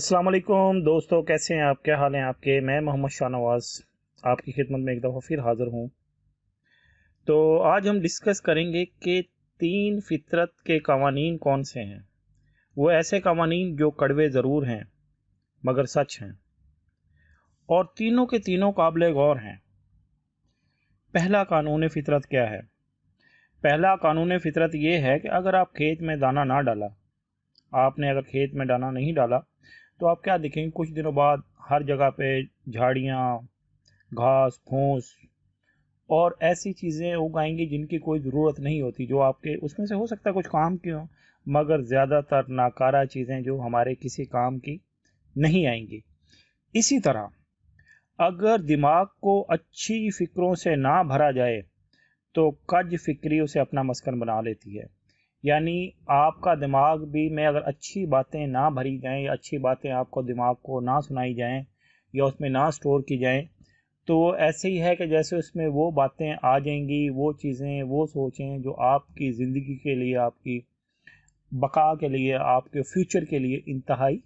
अस्सलाम वालेकुम दोस्तों, कैसे हैं आप? क्या हाल हैं आपके? मैं मोहम्मद शाहनवाज आपकी खिदमत में एक दफ़ा फिर हाज़िर हूँ। तो आज हम डिस्कस करेंगे कि 3 फितरत के कवानीन कौन से हैं। वो ऐसे कवानीन जो कड़वे ज़रूर हैं मगर सच हैं, और तीनों के तीनों काबिल गौर हैं। पहला कानून फितरत क्या है? पहला कानून फितरत ये है कि अगर आप खेत में दाना ना डाला, आपने अगर खेत में दाना नहीं डाला, तो आप क्या देखेंगे, कुछ दिनों बाद हर जगह पे झाड़ियाँ, घास फूस और ऐसी चीज़ें उगाएंगी जिनकी कोई ज़रूरत नहीं होती, जो आपके उसमें से हो सकता है कुछ काम की हो, मगर ज़्यादातर नाकारा चीज़ें जो हमारे किसी काम की नहीं आएंगी। इसी तरह अगर दिमाग को अच्छी फ़िक्रों से ना भरा जाए तो कज फिक्री उसे अपना मस्कन बना लेती है। यानी आपका दिमाग भी में अगर अच्छी बातें ना भरी जाएं, या अच्छी बातें आपको दिमाग को ना सुनाई जाएं या उसमें ना स्टोर की जाएं, तो ऐसे ही है कि जैसे उसमें वो बातें आ जाएंगी, वो चीज़ें, वो सोचें जो आपकी ज़िंदगी के लिए, आपकी बका के लिए, आपके फ्यूचर के लिए इंतहाई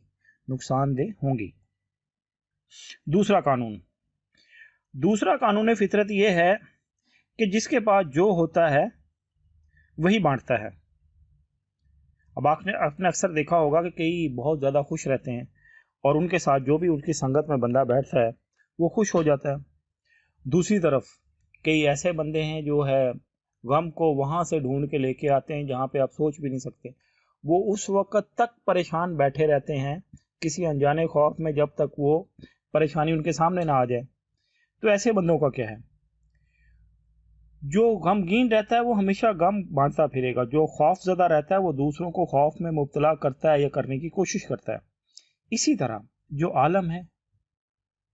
नुकसानदेह होंगी। दूसरा कानून फितरत ये है कि जिसके पास जो होता है वही बांटता है। अब आपने अक्सर देखा होगा कि कई बहुत ज़्यादा खुश रहते हैं और उनके साथ जो भी उनकी संगत में बंदा बैठता है वो खुश हो जाता है। दूसरी तरफ कई ऐसे बंदे हैं जो है गम को वहाँ से ढूंढ के लेके आते हैं जहाँ पे आप सोच भी नहीं सकते। वो उस वक़्त तक परेशान बैठे रहते हैं किसी अनजाने खौफ में, जब तक वो परेशानी उनके सामने ना आ जाए। तो ऐसे बंदों का क्या है? जो गमगीन रहता है वो हमेशा गम बांटता फिरेगा, जो खौफज़दा रहता है वो दूसरों को खौफ में मुब्तला करता है या करने की कोशिश करता है। इसी तरह जो आलम है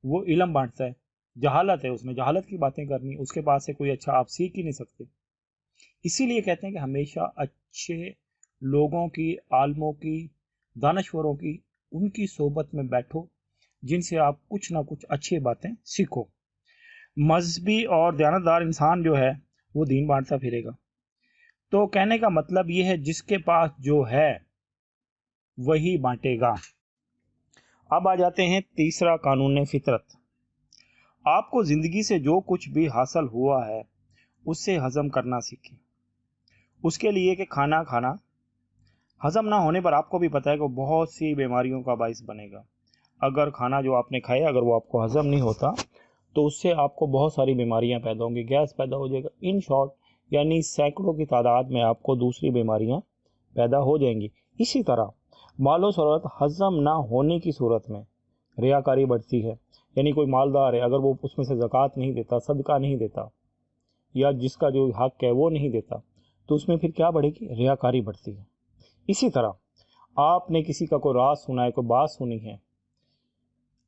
वो इल्म बांटता है। जहालत है, उसने जहालत की बातें करनी, उसके पास से कोई अच्छा आप सीख ही नहीं सकते। इसीलिए कहते हैं कि हमेशा अच्छे लोगों की, आलमों की, दानश्वरों की, उनकी सोबत में बैठो जिनसे आप कुछ ना कुछ अच्छी बातें सीखो। मजहबी और दयानतदार इंसान जो है वो दीन बांटता फिरेगा। तो कहने का मतलब ये है, जिसके पास जो है वही बांटेगा। अब आ जाते हैं तीसरा कानून फितरत। आपको ज़िंदगी से जो कुछ भी हासिल हुआ है उससे हज़म करना सीखें। उसके लिए कि खाना खाना हज़म ना होने पर आपको भी पता है कि बहुत सी बीमारियों का बाइस बनेगा। अगर खाना जो आपने खाया अगर वो आपको हज़म नहीं होता तो उससे आपको बहुत सारी बीमारियां पैदा होंगी, गैस पैदा हो जाएगा। इन शॉर्ट यानी सैकड़ों की तादाद में आपको दूसरी बीमारियां पैदा हो जाएंगी। इसी तरह मालो सरोरत हज़म ना होने की सूरत में रियाकारी बढ़ती है। यानी कोई मालदार है, अगर वो उसमें से ज़कात नहीं देता, सदका नहीं देता, या जिसका जो हक है वो नहीं देता, तो उसमें फिर क्या बढ़ेगी? रियाकारी बढ़ती है। इसी तरह आपने किसी का कोई राज सुना है, कोई बात सुनी है,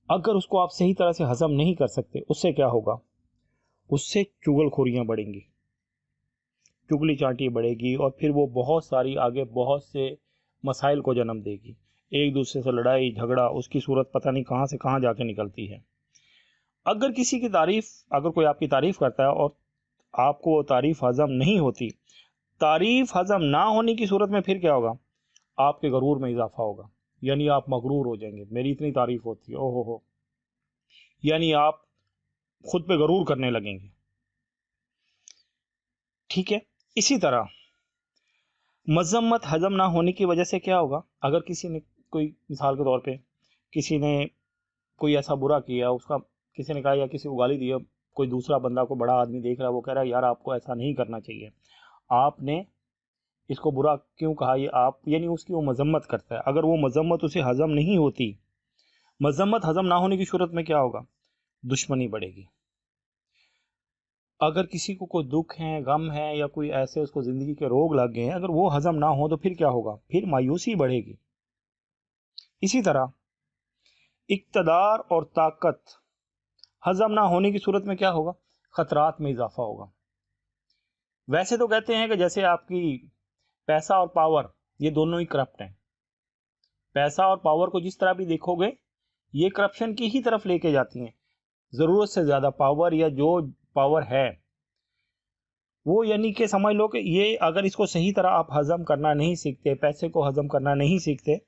अगर उसको आप सही तरह से हज़म नहीं कर सकते, उससे क्या होगा? उससे चुगलखोरियाँ बढ़ेंगी, चुगली चाटी बढ़ेगी, और फिर वो बहुत सारी आगे बहुत से मसाइल को जन्म देगी। एक दूसरे से लड़ाई झगड़ा, उसकी सूरत पता नहीं कहाँ से कहाँ जाके निकलती है। अगर किसी की तारीफ, अगर कोई आपकी तारीफ करता है और आपको वो तारीफ हज़म नहीं होती, तारीफ हज़म ना होने की सूरत में फिर क्या होगा? आपके गरूर में इजाफा होगा। यानी आप मगरूर हो जाएंगे, मेरी इतनी तारीफ होती है, ओहो हो, यानी आप खुद पे गरूर करने लगेंगे। ठीक है। इसी तरह मजम्मत हजम ना होने की वजह से क्या होगा? अगर किसी ने कोई, मिसाल के तौर पे किसी ने कोई ऐसा बुरा किया, उसका किसी ने कहा या किसी को गाली दिया, कोई दूसरा बंदा को बड़ा आदमी देख रहा है, वो कह रहा है यार आपको ऐसा नहीं करना चाहिए, आपने इसको बुरा क्यों कहा, ये आप, यानी उसकी वो मजम्मत करता है। अगर वो मजम्मत उसे हजम नहीं होती, मजम्मत हजम ना होने की सूरत में क्या होगा? दुश्मनी बढ़ेगी। अगर किसी को कोई दुख है, गम है, या कोई ऐसे उसको ज़िंदगी के रोग लग गए हैं, अगर वो हज़म ना हो तो फिर क्या होगा? फिर मायूसी बढ़ेगी। इसी तरह इक़्तिदार और ताकत हज़म ना होने की सूरत में क्या होगा? ख़तरात में इजाफा होगा। वैसे तो कहते हैं कि जैसे आपकी पैसा और पावर, ये दोनों ही करप्ट हैं। पैसा और पावर को जिस तरह भी देखोगे, ये करप्शन की ही तरफ लेके जाती हैं। ज़रूरत से ज़्यादा पावर, या जो पावर है वो, यानी कि समझ लो कि ये अगर इसको सही तरह आप हज़म करना नहीं सीखते, पैसे को हज़म करना नहीं सीखते,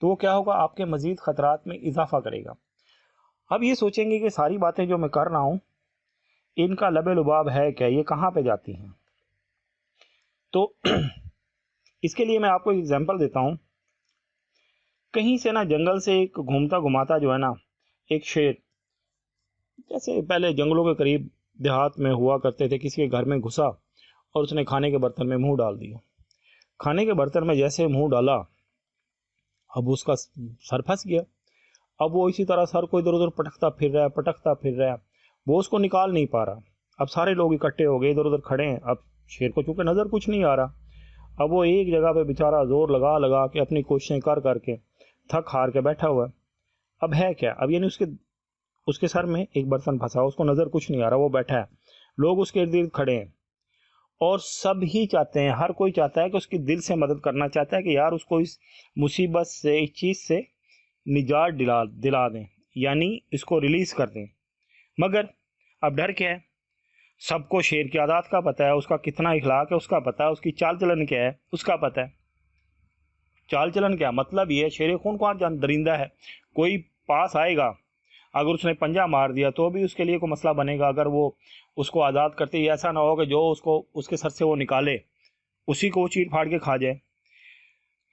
تو وہ کیا ہوگا، آپ کے مزید خطرات میں اضافہ کرے گا۔ اب یہ سوچیں گے کہ ساری باتیں جو میں کر رہا ہوں ان کا لب لباب ہے کیا، یہ کہاں پہ جاتی ہیں؟ تو اس کے لیے میں آپ کو ایگزامپل دیتا ہوں۔ کہیں سے نا جنگل سے ایک گھومتا گھماتا جو ہے نا ایک شیر، جیسے پہلے جنگلوں کے قریب دیہات میں ہوا کرتے تھے، کسی کے گھر میں گھسا اور اس نے کھانے کے برتن میں منہ ڈال دیا۔ کھانے کے برتن میں جیسے منہ ڈالا، اب اس کا سر پھنس گیا۔ اب وہ اسی طرح سر کو ادھر ادھر پٹکتا پھر رہا ہے، وہ اس کو نکال نہیں پا رہا۔ اب سارے لوگ اکٹھے ہو گئے، ادھر ادھر کھڑے ہیں۔ اب شیر کو چونکہ نظر کچھ نہیں آ رہا، اب وہ ایک جگہ پہ بیچارہ زور لگا کے اپنی کوششیں کر کے تھک ہار کے بیٹھا ہوا ہے۔ اب ہے کیا، اب یعنی اس کے سر میں ایک برتن پھنسا، اس کو نظر کچھ نہیں آ رہا، وہ بیٹھا ہے، لوگ اس کے ارد گرد کھڑے ہیں، اور سب ہی چاہتے ہیں، ہر کوئی چاہتا ہے کہ اس کی دل سے مدد کرنا چاہتا ہے کہ یار اس کو اس مصیبت سے، اس چیز سے نجات دلا دیں، یعنی اس کو ریلیز کر دیں۔ مگر اب ڈر کیا ہے؟ سب کو شیر کی عادات کا پتہ ہے، اس کا کتنا اخلاق ہے اس کا پتہ ہے، اس کی چال چلن کیا ہے اس کا پتہ ہے۔ چال چلن کیا مطلب؟ یہ شیر خونخوار درندہ ہے، کوئی پاس آئے گا، اگر اس نے پنجہ مار دیا تو بھی اس کے لیے کوئی مسئلہ بنے گا، اگر وہ اس کو آزاد کرتے ہی ایسا نہ ہو کہ جو اس کے سر سے وہ نکالے اسی کو وہ چیر پھاڑ کے کھا جائے۔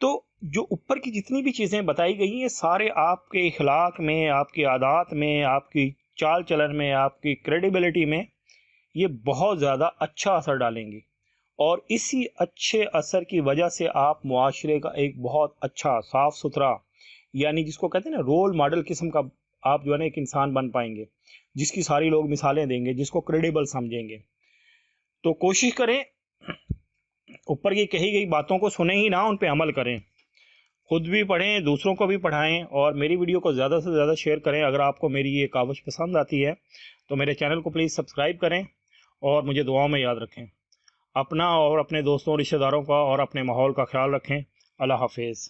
تو جو اوپر کی جتنی بھی چیزیں بتائی گئی ہیں، سارے آپ کے اخلاق میں، آپ کی عادات میں، آپ کی چال چلن میں، آپ کی کریڈیبلٹی میں یہ بہت زیادہ اچھا اثر ڈالیں گی، اور اسی اچھے اثر کی وجہ سے آپ معاشرے کا ایک بہت اچھا صاف ستھرا، یعنی جس کو کہتے ہیں نا رول ماڈل قسم کا، آپ جو ہے نا ایک انسان بن پائیں گے، جس کی ساری لوگ مثالیں دیں گے، جس کو کریڈیبل سمجھیں گے۔ تو کوشش کریں اوپر کی کہی گئی باتوں کو سنیں ہی نہ، ان پہ عمل کریں، خود بھی پڑھیں، دوسروں کو بھی پڑھائیں، اور میری ویڈیو کو زیادہ سے زیادہ شیئر کریں۔ اگر آپ کو میری یہ کاوش پسند آتی ہے تو میرے چینل کو پلیز سبسکرائب کریں اور مجھے دعاؤں میں یاد رکھیں۔ اپنا اور اپنے دوستوں، رشتہ داروں کا اور اپنے ماحول کا خیال رکھیں۔ اللہ حافظ۔